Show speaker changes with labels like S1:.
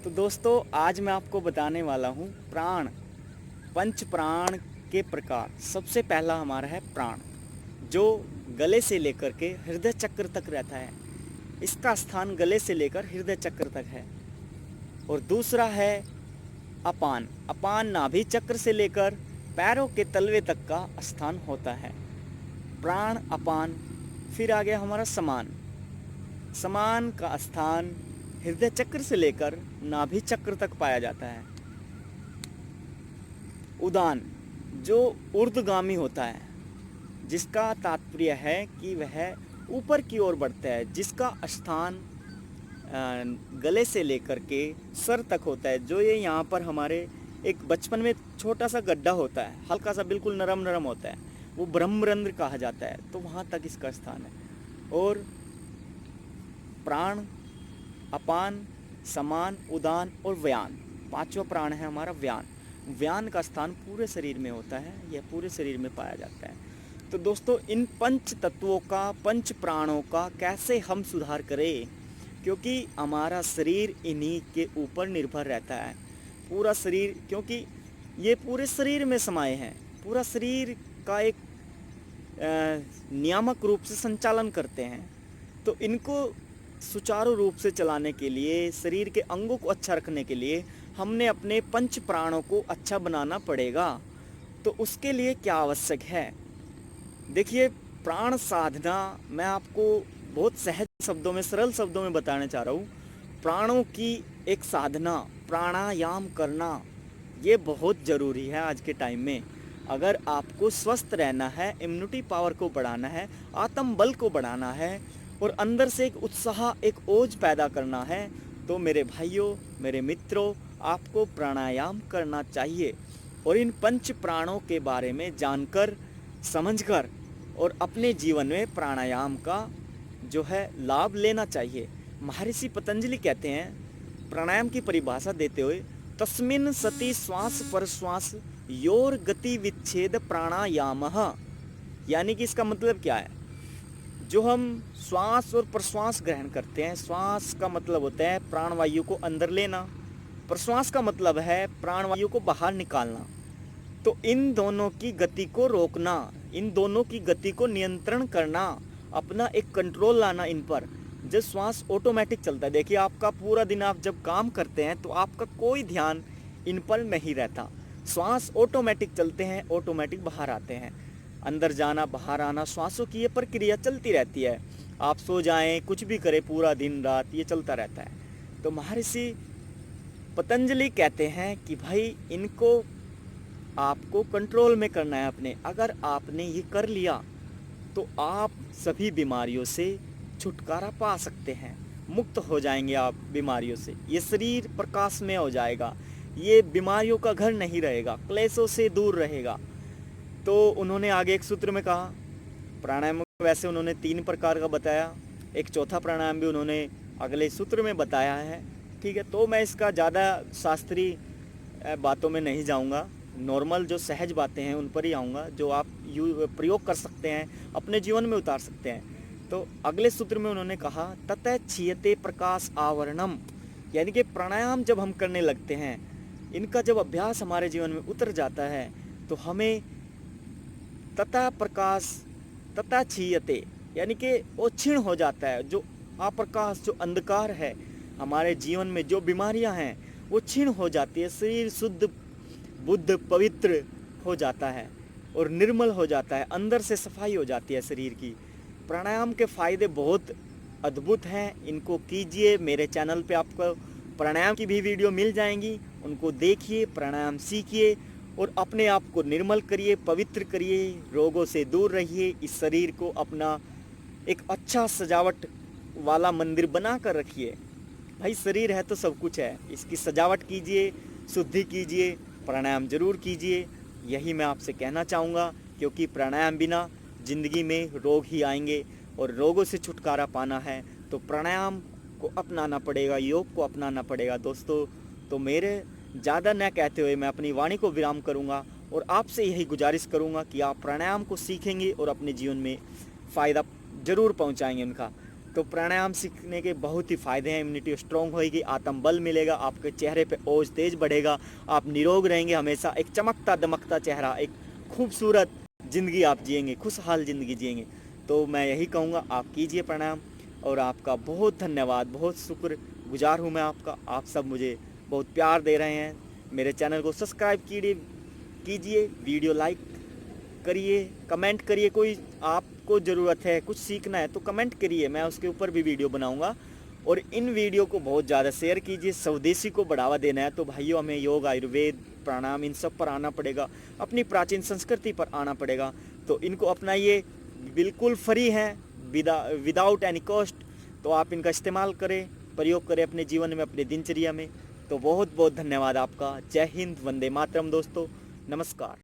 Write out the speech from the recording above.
S1: तो दोस्तों आज मैं आपको बताने वाला हूँ प्राण, पंच प्राण के प्रकार। सबसे पहला हमारा है प्राण, जो गले से लेकर के हृदय चक्र तक रहता है। इसका स्थान गले से लेकर हृदय चक्र तक है। और दूसरा है अपान। अपान नाभि चक्र से लेकर पैरों के तलवे तक का स्थान होता है। प्राण, अपान। फिर आ गया हमारा समान। समान का स्थान हृदय चक्र से लेकर नाभि चक्र तक पाया जाता है। उदान, जो ऊर्ध्वगामी होता है, जिसका तात्पर्य है कि वह ऊपर की ओर बढ़ता है, जिसका स्थान गले से लेकर के सर तक होता है। जो ये यहाँ पर हमारे एक बचपन में छोटा सा गड्ढा होता है, हल्का सा बिल्कुल नरम नरम होता है, वो ब्रह्मरंध्र कहा जाता है। तो वहाँ तक इसका स्थान है। और प्राण, अपान, समान, उदान और व्यान, पांचवा प्राण है हमारा व्यान। व्यान का स्थान पूरे शरीर में होता है, यह पूरे शरीर में पाया जाता है। तो दोस्तों इन पंच तत्वों का, पंच प्राणों का कैसे हम सुधार करें, क्योंकि हमारा शरीर इन्हीं के ऊपर निर्भर रहता है। पूरा शरीर, क्योंकि ये पूरे शरीर में समाये हैं, पूरा शरीर का एक नियामक रूप से संचालन करते हैं। तो इनको सुचारू रूप से चलाने के लिए, शरीर के अंगों को अच्छा रखने के लिए हमने अपने पंच प्राणों को अच्छा बनाना पड़ेगा। तो उसके लिए क्या आवश्यक है, देखिए प्राण साधना मैं आपको बहुत सहज शब्दों में, सरल शब्दों में बताने चाह रहा हूँ। प्राणों की एक साधना, प्राणायाम करना, ये बहुत ज़रूरी है आज के टाइम में। अगर आपको स्वस्थ रहना है, इम्यूनिटी पावर को बढ़ाना है, आत्म बल को बढ़ाना है और अंदर से एक उत्साह, एक ओज पैदा करना है, तो मेरे भाइयों, मेरे मित्रों, आपको प्राणायाम करना चाहिए। और इन पंच प्राणों के बारे में जानकर, समझकर और अपने जीवन में प्राणायाम का जो है लाभ लेना चाहिए। महर्षि पतंजलि कहते हैं, प्राणायाम की परिभाषा देते हुए, तस्मिन् सति श्वास परश्वास योर गति विच्छेद प्राणायामः। यानी कि इसका मतलब क्या है, जो हम श्वास और प्रश्वास ग्रहण करते हैं, श्वास का मतलब होता है प्राणवायु को अंदर लेना, प्रश्वास का मतलब है प्राणवायु को बाहर निकालना। तो इन दोनों की गति को रोकना, इन दोनों की गति को नियंत्रण करना, अपना एक कंट्रोल लाना इन पर। जब श्वास ऑटोमेटिक चलता है, देखिए आपका पूरा दिन आप जब काम करते हैं तो आपका कोई ध्यान इन पर नहीं रहता। श्वास ऑटोमेटिक चलते हैं, ऑटोमेटिक बाहर आते हैं, अंदर जाना बाहर आना, श्वासों की ये प्रक्रिया चलती रहती है। आप सो जाएं, कुछ भी करें, पूरा दिन रात ये चलता रहता है। तो महर्षि पतंजलि कहते हैं कि भाई इनको आपको कंट्रोल में करना है अपने। अगर आपने ये कर लिया तो आप सभी बीमारियों से छुटकारा पा सकते हैं, मुक्त हो जाएंगे आप बीमारियों से। ये शरीर प्रकाशमय हो जाएगा, ये बीमारियों का घर नहीं रहेगा, क्लेशों से दूर रहेगा। तो उन्होंने आगे एक सूत्र में कहा, प्राणायाम वैसे उन्होंने 3 प्रकार का बताया, एक चौथा प्राणायाम भी उन्होंने अगले सूत्र में बताया है। ठीक है, तो मैं इसका ज़्यादा शास्त्रीय बातों में नहीं जाऊंगा, नॉर्मल जो सहज बातें हैं उन पर ही आऊँगा, जो आप प्रयोग कर सकते हैं, अपने जीवन में उतार सकते हैं। तो अगले सूत्र में उन्होंने कहा, ततः क्षीयते प्रकाश आवरणम। यानी कि प्राणायाम जब हम करने लगते हैं, इनका जब अभ्यास हमारे जीवन में उतर जाता है, तो हमें तथा प्रकाश, तथा क्षीयते, यानी कि वो क्षीण हो जाता है। जो अप्रकाश, जो अंधकार है हमारे जीवन में, जो बीमारियां हैं, वो क्षीण हो जाती है। शरीर शुद्ध, बुद्ध, पवित्र हो जाता है और निर्मल हो जाता है, अंदर से सफाई हो जाती है शरीर की। प्राणायाम के फ़ायदे बहुत अद्भुत हैं, इनको कीजिए। मेरे चैनल पे आपको प्राणायाम की भी वीडियो मिल जाएंगी, उनको देखिए, प्राणायाम सीखिए और अपने आप को निर्मल करिए, पवित्र करिए, रोगों से दूर रहिए। इस शरीर को अपना एक अच्छा सजावट वाला मंदिर बना कर रखिए। भाई शरीर है तो सब कुछ है, इसकी सजावट कीजिए, शुद्धि कीजिए, प्राणायाम जरूर कीजिए। यही मैं आपसे कहना चाहूँगा, क्योंकि प्राणायाम बिना ज़िंदगी में रोग ही आएंगे और रोगों से छुटकारा पाना है तो प्राणायाम को अपनाना पड़ेगा, योग को अपनाना पड़ेगा दोस्तों। तो मेरे ज़्यादा न कहते हुए मैं अपनी वाणी को विराम करूँगा और आपसे यही गुजारिश करूँगा कि आप प्राणायाम को सीखेंगे और अपने जीवन में फ़ायदा ज़रूर पहुँचाएंगे उनका। तो प्राणायाम सीखने के बहुत ही फ़ायदे हैं। इम्यूनिटी स्ट्रॉन्ग होएगी, आत्मबल मिलेगा, आपके चेहरे पे ओज तेज बढ़ेगा, आप निरोग रहेंगे हमेशा, एक चमकता दमकता चेहरा, एक खूबसूरत ज़िंदगी आप जिएंगे, खुशहाल ज़िंदगी जिएंगे। तो मैं यही कहूँगा, आप कीजिए प्राणायाम। और आपका बहुत धन्यवाद, बहुत शुक्रगुजार हूँ मैं आपका। आप सब मुझे बहुत प्यार दे रहे हैं। मेरे चैनल को सब्सक्राइब कीजिए, वीडियो लाइक करिए, कमेंट करिए। कोई आपको ज़रूरत है, कुछ सीखना है तो कमेंट करिए, मैं उसके ऊपर भी वीडियो बनाऊंगा। और इन वीडियो को बहुत ज़्यादा शेयर कीजिए। स्वदेशी को बढ़ावा देना है तो भाइयों, हमें योग, आयुर्वेद, प्राणायाम, इन सब पर आना पड़ेगा, अपनी प्राचीन संस्कृति पर आना पड़ेगा। तो इनको अपनाइए, बिल्कुल फ्री हैं, विदाउट एनी कॉस्ट। तो आप इनका इस्तेमाल करें, प्रयोग करें अपने जीवन में, अपने दिनचर्या में। तो बहुत बहुत धन्यवाद आपका। जय हिंद, वंदे मातरम दोस्तों, नमस्कार।